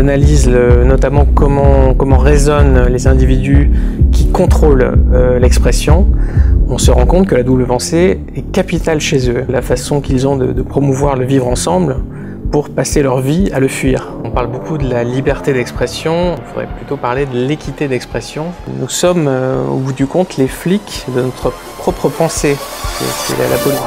analyse notamment comment résonnent les individus qui contrôlent l'expression, on se rend compte que la double pensée est capitale chez eux. La façon qu'ils ont de promouvoir le vivre ensemble pour passer leur vie à le fuir. On parle beaucoup de la liberté d'expression, il faudrait plutôt parler de l'équité d'expression. Nous sommes, au bout du compte, les flics de notre propre pensée. C'est la politique.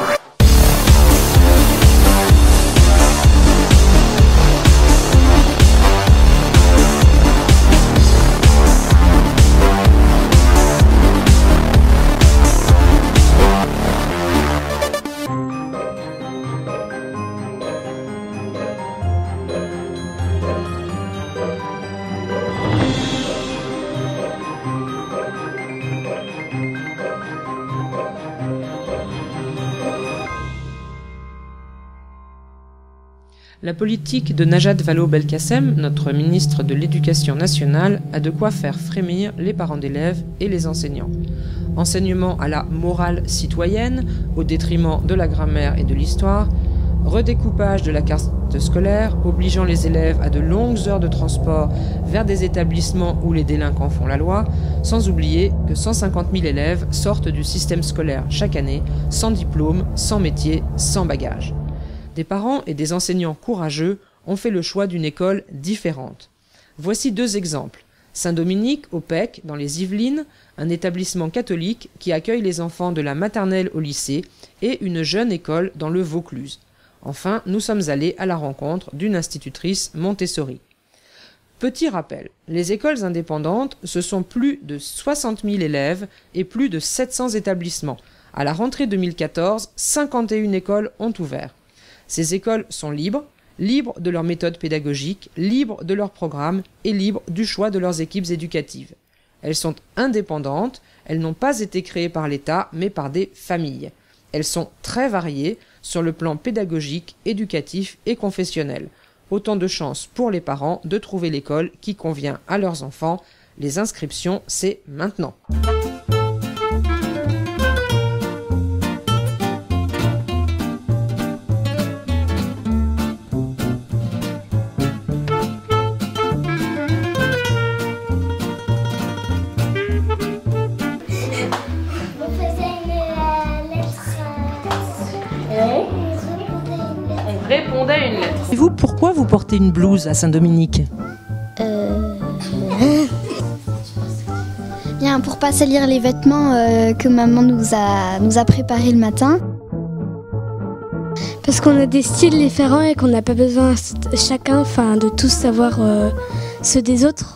La politique de Najat Vallaud-Belkacem, notre ministre de l'Éducation nationale, a de quoi faire frémir les parents d'élèves et les enseignants. Enseignement à la morale citoyenne, au détriment de la grammaire et de l'histoire, redécoupage de la carte scolaire, obligeant les élèves à de longues heures de transport vers des établissements où les délinquants font la loi, sans oublier que 150 000 élèves sortent du système scolaire chaque année, sans diplôme, sans métier, sans bagage. Des parents et des enseignants courageux ont fait le choix d'une école différente. Voici deux exemples. Saint-Dominique, au Pec, dans les Yvelines, un établissement catholique qui accueille les enfants de la maternelle au lycée, et une jeune école dans le Vaucluse. Enfin, nous sommes allés à la rencontre d'une institutrice Montessori. Petit rappel, les écoles indépendantes, ce sont plus de 60 000 élèves et plus de 700 établissements. À la rentrée 2014, 51 écoles ont ouvert. Ces écoles sont libres de leur méthode pédagogique, libres de leur programme et libres du choix de leurs équipes éducatives. Elles sont indépendantes, elles n'ont pas été créées par l'État, mais par des familles. Elles sont très variées sur le plan pédagogique, éducatif et confessionnel. Autant de chances pour les parents de trouver l'école qui convient à leurs enfants. Les inscriptions, c'est maintenant. Répondez à une lettre. Et vous, pourquoi vous portez une blouse à Saint-Dominique ? Bien, pour pas salir les vêtements que maman nous a préparés le matin. Parce qu'on a des styles différents et qu'on n'a pas besoin chacun de tous savoir ceux des autres.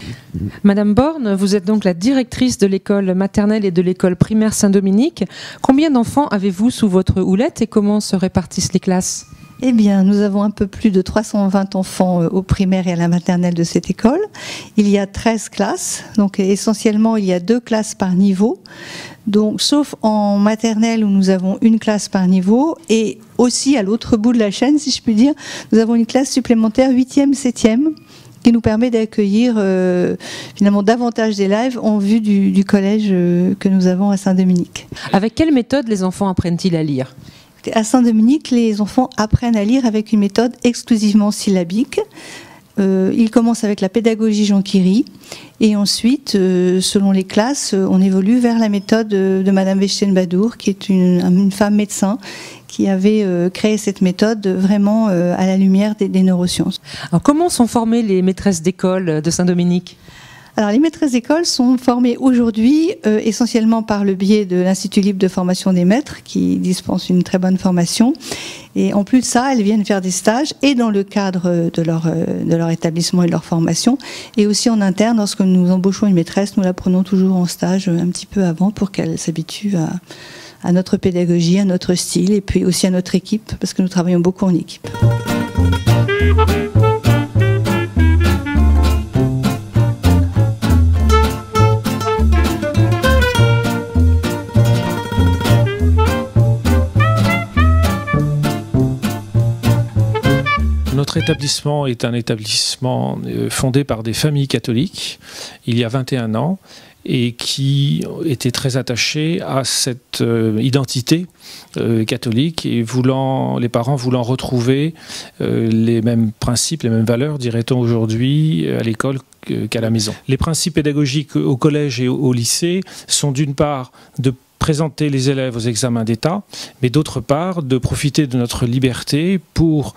Madame Borne, vous êtes donc la directrice de l'école maternelle et de l'école primaire Saint-Dominique. Combien d'enfants avez-vous sous votre houlette et comment se répartissent les classes ? Eh bien, nous avons un peu plus de 320 enfants au primaire et à la maternelle de cette école. Il y a 13 classes, donc essentiellement il y a 2 classes par niveau. Donc, sauf en maternelle où nous avons une classe par niveau et aussi à l'autre bout de la chaîne, si je puis dire, nous avons une classe supplémentaire 8e, 7e qui nous permet d'accueillir finalement davantage d'élèves en vue du collège que nous avons à Saint-Dominique. Avec quelle méthode les enfants apprennent-ils à lire ? À Saint-Dominique, les enfants apprennent à lire avec une méthode exclusivement syllabique. Ils commencent avec la pédagogie Jean Quiri et ensuite, selon les classes, on évolue vers la méthode de Madame Westenbadour, qui est une femme médecin qui avait créé cette méthode vraiment à la lumière des neurosciences. Alors, comment sont formées les maîtresses d'école de Saint-Dominique ? Alors, les maîtresses d'école sont formées aujourd'hui essentiellement par le biais de l'Institut libre de formation des maîtres qui dispense une très bonne formation. Et en plus de ça, elles viennent faire des stages et dans le cadre de leur établissement et de leur formation et aussi en interne. Lorsque nous embauchons une maîtresse, nous la prenons toujours en stage un petit peu avant pour qu'elle s'habitue à notre pédagogie, à notre style et puis aussi à notre équipe parce que nous travaillons beaucoup en équipe. Notre établissement est un établissement fondé par des familles catholiques il y a 21 ans et qui étaient très attachés à cette identité catholique et les parents voulant retrouver les mêmes principes, les mêmes valeurs, dirait-on aujourd'hui, à l'école qu'à la maison. Les principes pédagogiques au collège et au lycée sont d'une part de présenter les élèves aux examens d'État, mais d'autre part de profiter de notre liberté pour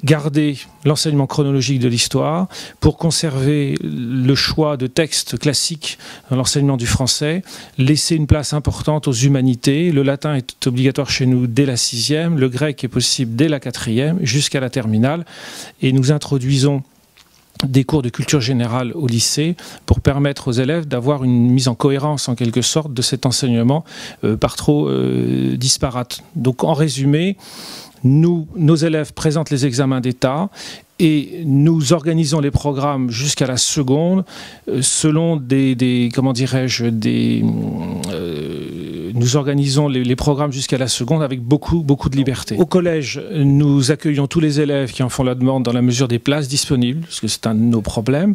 garder l'enseignement chronologique de l'histoire, pour conserver le choix de textes classiques dans l'enseignement du français, laisser une place importante aux humanités. Le latin est obligatoire chez nous dès la 6e, le grec est possible dès la 4e, jusqu'à la terminale, et nous introduisons des cours de culture générale au lycée pour permettre aux élèves d'avoir une mise en cohérence en quelque sorte de cet enseignement par trop disparate. Donc en résumé, nos élèves présentent les examens d'État et nous organisons les programmes jusqu'à la seconde selon nous organisons les programmes jusqu'à la seconde avec beaucoup de liberté. Au collège, nous accueillons tous les élèves qui en font la demande dans la mesure des places disponibles, parce que c'est un de nos problèmes.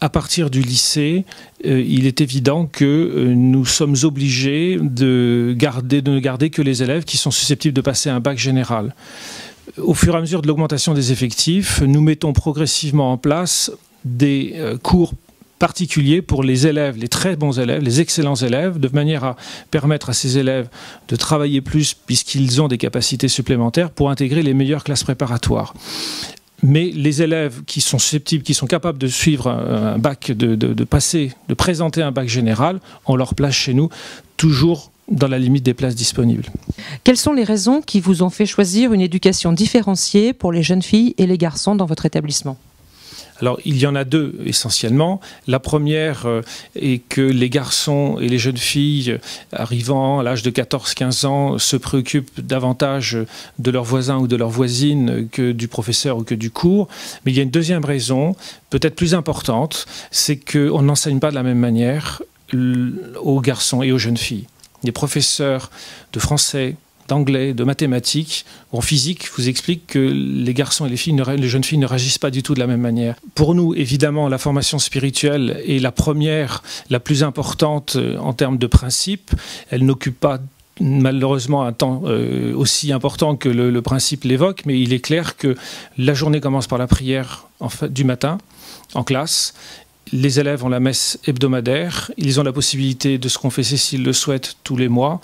À partir du lycée, il est évident que nous sommes obligés de ne garder que les élèves qui sont susceptibles de passer un bac général. Au fur et à mesure de l'augmentation des effectifs, nous mettons progressivement en place des cours particuliers pour les élèves, les très bons élèves, les excellents élèves, de manière à permettre à ces élèves de travailler plus puisqu'ils ont des capacités supplémentaires pour intégrer les meilleures classes préparatoires. Mais les élèves qui sont susceptibles, qui sont capables de suivre un bac, de présenter un bac général, on leur place chez nous, toujours dans la limite des places disponibles. Quelles sont les raisons qui vous ont fait choisir une éducation différenciée pour les jeunes filles et les garçons dans votre établissement ? Alors, il y en a deux essentiellement. La première est que les garçons et les jeunes filles arrivant à l'âge de 14-15 ans se préoccupent davantage de leurs voisins ou de leurs voisines que du professeur ou que du cours. Mais il y a une deuxième raison, peut-être plus importante, c'est qu'on n'enseigne pas de la même manière aux garçons et aux jeunes filles. Les professeurs de français, d'anglais, de mathématiques, en physique, vous explique que les garçons et les jeunes filles ne réagissent pas du tout de la même manière. Pour nous, évidemment, la formation spirituelle est la première, la plus importante en termes de principe. Elle n'occupe pas malheureusement un temps aussi important que le principe l'évoque, mais il est clair que la journée commence par la prière du matin, en classe. Les élèves ont la messe hebdomadaire. Ils ont la possibilité de se confesser s'ils le souhaitent tous les mois.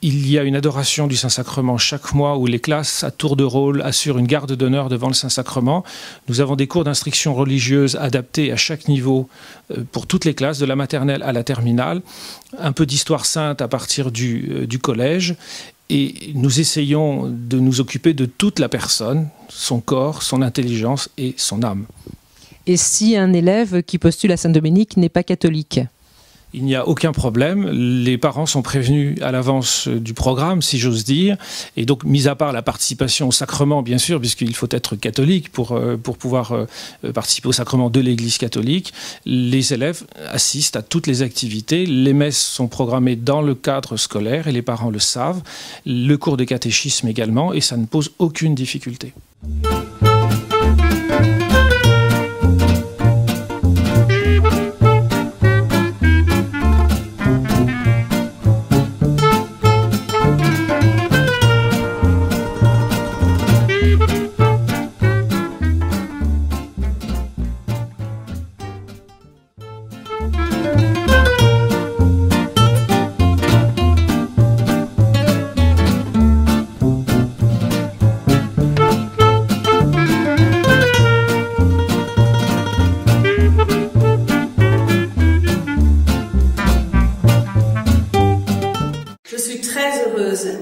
Il y a une adoration du Saint-Sacrement chaque mois où les classes, à tour de rôle, assurent une garde d'honneur devant le Saint-Sacrement. Nous avons des cours d'instruction religieuse adaptés à chaque niveau pour toutes les classes, de la maternelle à la terminale. Un peu d'histoire sainte à partir du collège. Et nous essayons de nous occuper de toute la personne, son corps, son intelligence et son âme. Et si un élève qui postule à Saint-Dominique n'est pas catholique ? Il n'y a aucun problème. Les parents sont prévenus à l'avance du programme, si j'ose dire. Et donc, mis à part la participation au sacrement, bien sûr, puisqu'il faut être catholique pour pouvoir participer au sacrement de l'Église catholique, les élèves assistent à toutes les activités. Les messes sont programmées dans le cadre scolaire et les parents le savent. Le cours de catéchisme également, et ça ne pose aucune difficulté.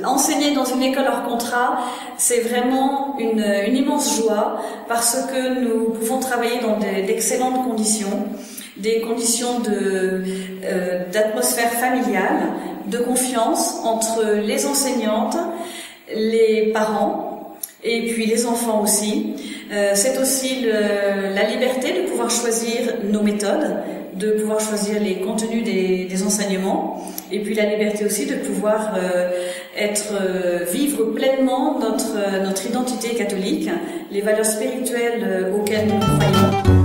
Enseigner dans une école hors contrat, c'est vraiment une immense joie parce que nous pouvons travailler dans d'excellentes conditions, des conditions d'atmosphère familiale, de confiance entre les enseignantes, les parents et puis les enfants aussi. C'est aussi la liberté de pouvoir choisir nos méthodes, de pouvoir choisir les contenus des enseignements, et puis la liberté aussi de pouvoir vivre pleinement notre identité catholique, les valeurs spirituelles auxquelles nous croyons.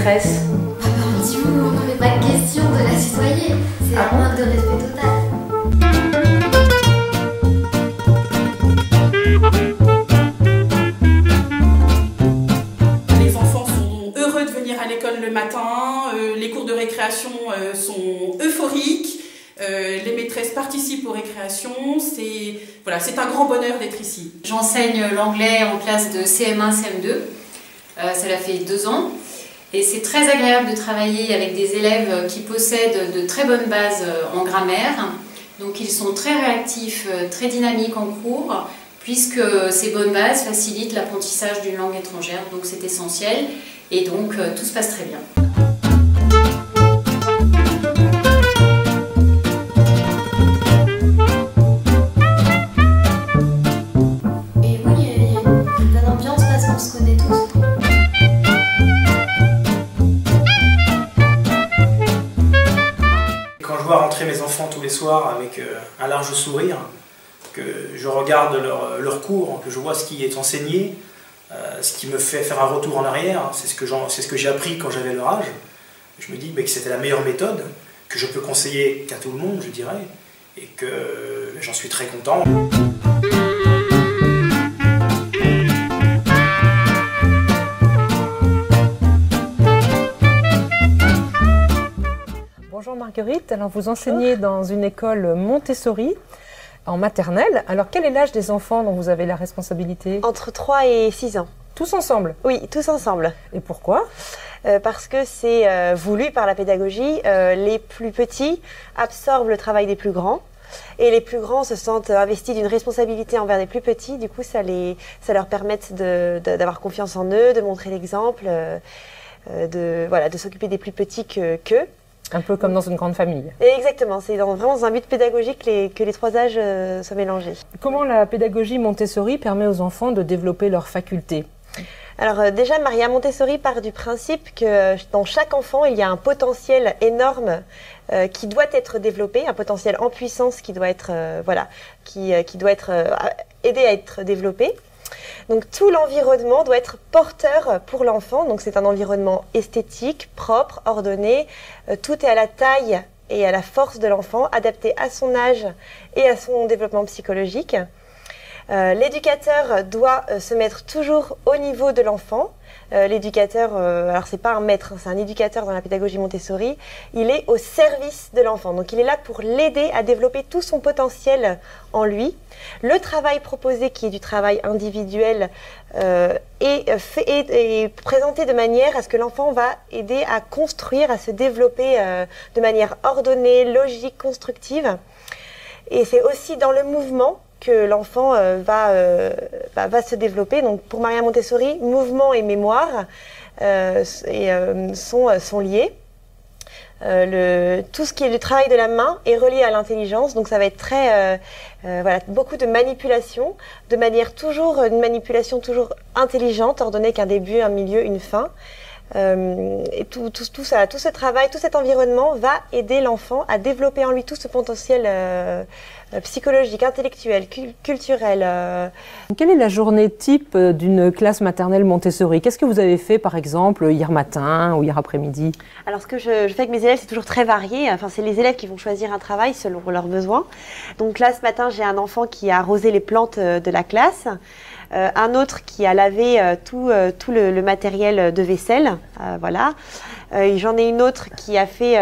maîtresse? Du coup, on n'aurait pas de question de la tutoyer. C'est un manque de respect total. Les enfants sont heureux de venir à l'école le matin, les cours de récréation sont euphoriques, les maîtresses participent aux récréations, c'est un grand bonheur d'être ici. J'enseigne l'anglais en classe de CM1, CM2, cela fait 2 ans. Et c'est très agréable de travailler avec des élèves qui possèdent de très bonnes bases en grammaire. Donc ils sont très réactifs, très dynamiques en cours, puisque ces bonnes bases facilitent l'apprentissage d'une langue étrangère. Donc c'est essentiel et donc tout se passe très bien. Et oui, il y a une bonne ambiance parce qu'on se connaît tous. Quand je vois rentrer mes enfants tous les soirs avec un large sourire, que je regarde leur cours, que je vois ce qui est enseigné, ce qui me fait faire un retour en arrière, c'est ce que j'ai appris quand j'avais leur âge, je me dis que c'était la meilleure méthode, que je peux conseiller qu'à tout le monde, je dirais, et que j'en suis très content. Bonjour Marguerite, alors vous enseignez dans une école Montessori en maternelle. Alors quel est l'âge des enfants dont vous avez la responsabilité? Entre 3 et 6 ans. Tous ensemble? Oui, tous ensemble. Et pourquoi? Parce que c'est voulu par la pédagogie. Les plus petits absorbent le travail des plus grands et les plus grands se sentent investis d'une responsabilité envers les plus petits. Du coup, ça leur permet d'avoir confiance en eux, de montrer l'exemple, de s'occuper des plus petits qu'eux. Un peu comme dans une grande famille. Exactement, c'est vraiment dans un but pédagogique que les 3 âges soient mélangés. Comment la pédagogie Montessori permet aux enfants de développer leurs facultés? Alors déjà, Maria Montessori part du principe que dans chaque enfant, il y a un potentiel énorme qui doit être développé, un potentiel en puissance qui doit être, qui doit être aidé à être développé. Donc tout l'environnement doit être porteur pour l'enfant. Donc c'est un environnement esthétique, propre, ordonné. Tout est à la taille et à la force de l'enfant, adapté à son âge et à son développement psychologique. L'éducateur doit se mettre toujours au niveau de l'enfant. L'éducateur, alors c'est pas un maître, c'est un éducateur dans la pédagogie Montessori. Il est au service de l'enfant, donc il est là pour l'aider à développer tout son potentiel en lui. Le travail proposé, qui est du travail individuel, est présenté de manière à ce que l'enfant va aider à construire, à se développer de manière ordonnée, logique, constructive. Et c'est aussi dans le mouvement que l'enfant va se développer. Donc pour Maria Montessori, mouvement et mémoire sont liés. Tout ce qui est le travail de la main est relié à l'intelligence, donc ça va être beaucoup de manipulation, une manipulation toujours intelligente, ordonnée qu'un début, un milieu, une fin. Et tout ce travail, tout cet environnement va aider l'enfant à développer en lui tout ce potentiel psychologique, intellectuel, culturel. Quelle est la journée type d'une classe maternelle Montessori? Qu'est-ce que vous avez fait par exemple hier matin ou hier après-midi? Alors ce que je fais avec mes élèves, c'est toujours très varié. Enfin, c'est les élèves qui vont choisir un travail selon leurs besoins. Donc là ce matin, j'ai un enfant qui a arrosé les plantes de la classe. Un autre qui a lavé tout le matériel de vaisselle, voilà. J'en ai une autre qui a fait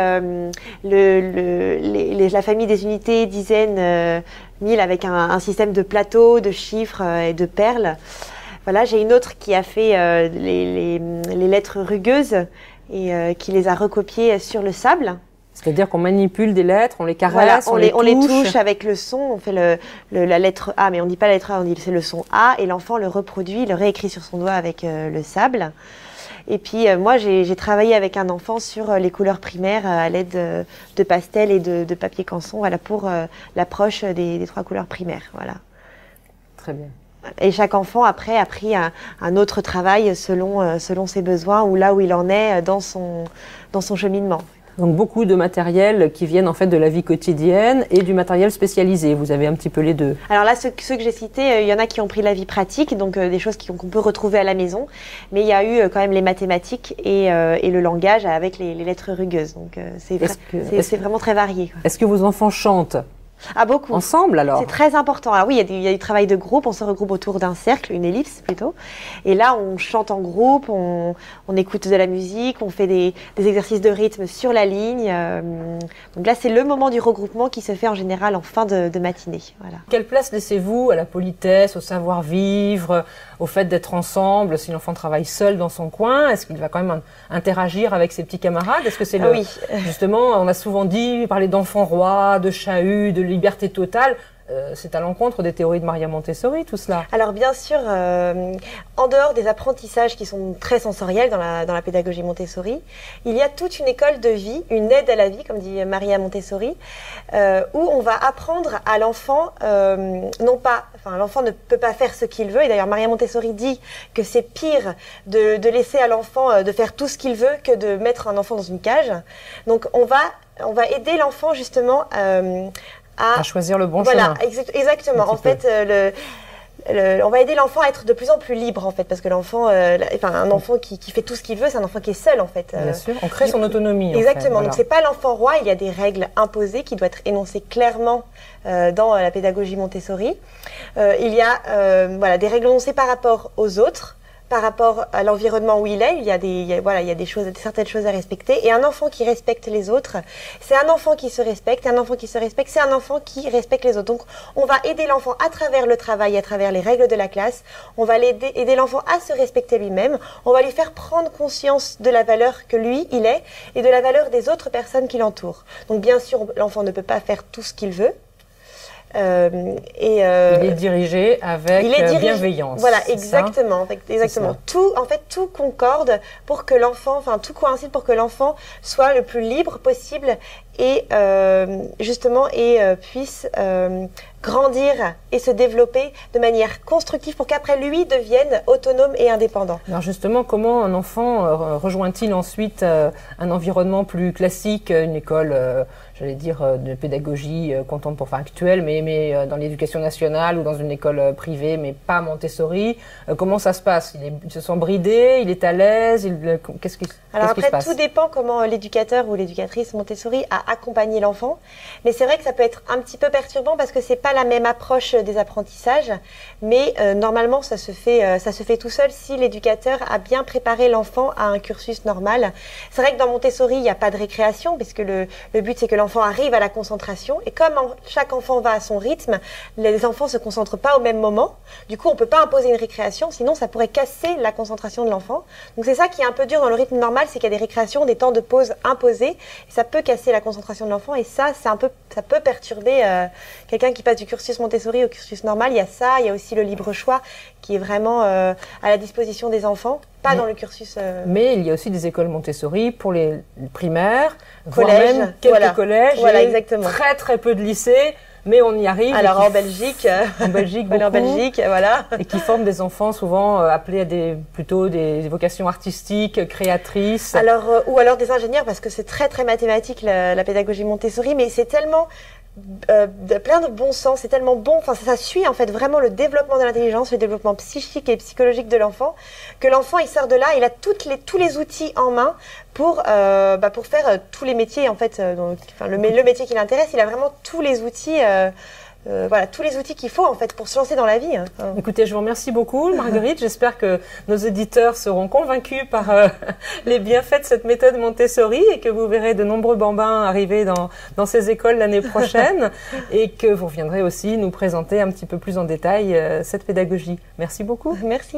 la famille des unités, dizaines, 1000 avec un système de plateaux, de chiffres et de perles. Voilà, j'ai une autre qui a fait les lettres rugueuses et qui les a recopiées sur le sable. C'est-à-dire qu'on manipule des lettres, on les caresse, voilà, on les touche avec le son, on fait la lettre A, mais on ne dit pas la lettre A, on dit c'est le son A, et l'enfant le reproduit, le réécrit sur son doigt avec le sable. Et puis moi, j'ai travaillé avec un enfant sur les couleurs primaires à l'aide de pastels et de papier canson, voilà, pour l'approche des 3 couleurs primaires. Voilà. Très bien. Et chaque enfant, après, a pris un autre travail selon ses besoins ou là où il en est dans son cheminement. Donc beaucoup de matériel qui viennent en fait de la vie quotidienne et du matériel spécialisé. Vous avez un petit peu les deux. Alors là, ceux que j'ai cités, il y en a qui ont pris la vie pratique, donc des choses qu'on peut retrouver à la maison. Mais il y a eu quand même les mathématiques et le langage avec les lettres rugueuses. Donc c'est vraiment très varié, quoi. Est-ce que vos enfants chantent ? Ah, beaucoup. Ensemble, alors? C'est très important. Alors oui, il y a du travail de groupe, on se regroupe autour d'un cercle, une ellipse plutôt. Et là, on chante en groupe, on écoute de la musique, on fait des exercices de rythme sur la ligne. Donc là, c'est le moment du regroupement qui se fait en général en fin de matinée. Voilà. Quelle place laissez-vous à la politesse, au savoir-vivre, au fait d'être ensemble? Si l'enfant travaille seul dans son coin, est-ce qu'il va quand même interagir avec ses petits camarades? Est-ce que c'est oui. Justement, on a souvent parlé d'enfant roi, de chahut, de liberté totale. C'est à l'encontre des théories de Maria Montessori, tout cela. Alors bien sûr, en dehors des apprentissages qui sont très sensoriels dans la pédagogie Montessori, il y a toute une école de vie, une aide à la vie, comme dit Maria Montessori, où on va apprendre à l'enfant, l'enfant ne peut pas faire ce qu'il veut, et d'ailleurs Maria Montessori dit que c'est pire de laisser à l'enfant de faire tout ce qu'il veut que de mettre un enfant dans une cage. Donc on va aider l'enfant justement à choisir le bon chemin. Voilà, exactement. En fait, on va aider l'enfant à être de plus en plus libre, en fait, parce que l'enfant, un enfant qui fait tout ce qu'il veut, c'est un enfant qui est seul, en fait. Bien sûr, on crée son autonomie. Exactement. En fait, voilà. Donc c'est pas l'enfant roi. Il y a des règles imposées qui doivent être énoncées clairement dans la pédagogie Montessori. Il y a des règles énoncées par rapport aux autres, par rapport à l'environnement où il est. Il y a certaines choses à respecter. Et un enfant qui respecte les autres, c'est un enfant qui se respecte. Et un enfant qui se respecte, c'est un enfant qui respecte les autres. Donc, on va aider l'enfant à travers le travail, à travers les règles de la classe. On va aider l'enfant à se respecter lui-même. On va lui faire prendre conscience de la valeur que lui, il est, et de la valeur des autres personnes qui l'entourent. Donc, bien sûr, l'enfant ne peut pas faire tout ce qu'il veut. Il est dirigé avec bienveillance. Voilà, exactement. Tout concorde pour que l'enfant, tout coïncide pour que l'enfant soit le plus libre possible et puisse grandir et se développer de manière constructive pour qu'après lui devienne autonome et indépendant. Alors justement, comment un enfant rejoint-il ensuite un environnement plus classique, une école, de pédagogie actuelle, mais dans l'éducation nationale ou dans une école privée, mais pas Montessori? Comment ça se passe? Il se sent bridé, il est à l'aise, qu'est-ce qui se passe? Tout dépend comment l'éducateur ou l'éducatrice Montessori a accompagné l'enfant. Mais c'est vrai que ça peut être un petit peu perturbant parce que c'est pas la même approche des apprentissages, mais normalement ça se fait tout seul si l'éducateur a bien préparé l'enfant à un cursus normal. C'est vrai que dans Montessori il n'y a pas de récréation puisque le but c'est que l'enfant arrive à la concentration, et comme chaque enfant va à son rythme, les enfants se concentrent pas au même moment. Du coup on peut pas imposer une récréation, sinon ça pourrait casser la concentration de l'enfant. Donc c'est ça qui est un peu dur dans le rythme normal, c'est qu'il y a des récréations, des temps de pause imposés, et ça peut casser la concentration de l'enfant, et ça peut perturber quelqu'un qui passe du cursus Montessori au cursus normal. Il y a ça, il y a aussi le libre choix qui est vraiment à la disposition des enfants, pas dans le cursus... Mais il y a aussi des écoles Montessori pour les primaires, collèges, même quelques collèges, exactement. Très très peu de lycées, mais on y arrive. Alors en Belgique, voilà. Et qui forment des enfants souvent appelés à plutôt des vocations artistiques, créatrices. Ou alors des ingénieurs, parce que c'est très très mathématique la pédagogie Montessori, mais c'est tellement... plein de bon sens, c'est tellement bon, ça suit en fait vraiment le développement de l'intelligence, le développement psychique et psychologique de l'enfant, que l'enfant il sort de là, il a tous les outils en main pour faire tous les métiers en fait, le métier qui l'intéresse, il a vraiment tous les outils tous les outils qu'il faut en fait pour se lancer dans la vie. Écoutez, je vous remercie beaucoup Marguerite, j'espère que nos éditeurs seront convaincus par les bienfaits de cette méthode Montessori et que vous verrez de nombreux bambins arriver dans ces écoles l'année prochaine et que vous viendrez aussi nous présenter un petit peu plus en détail cette pédagogie. Merci beaucoup. Merci.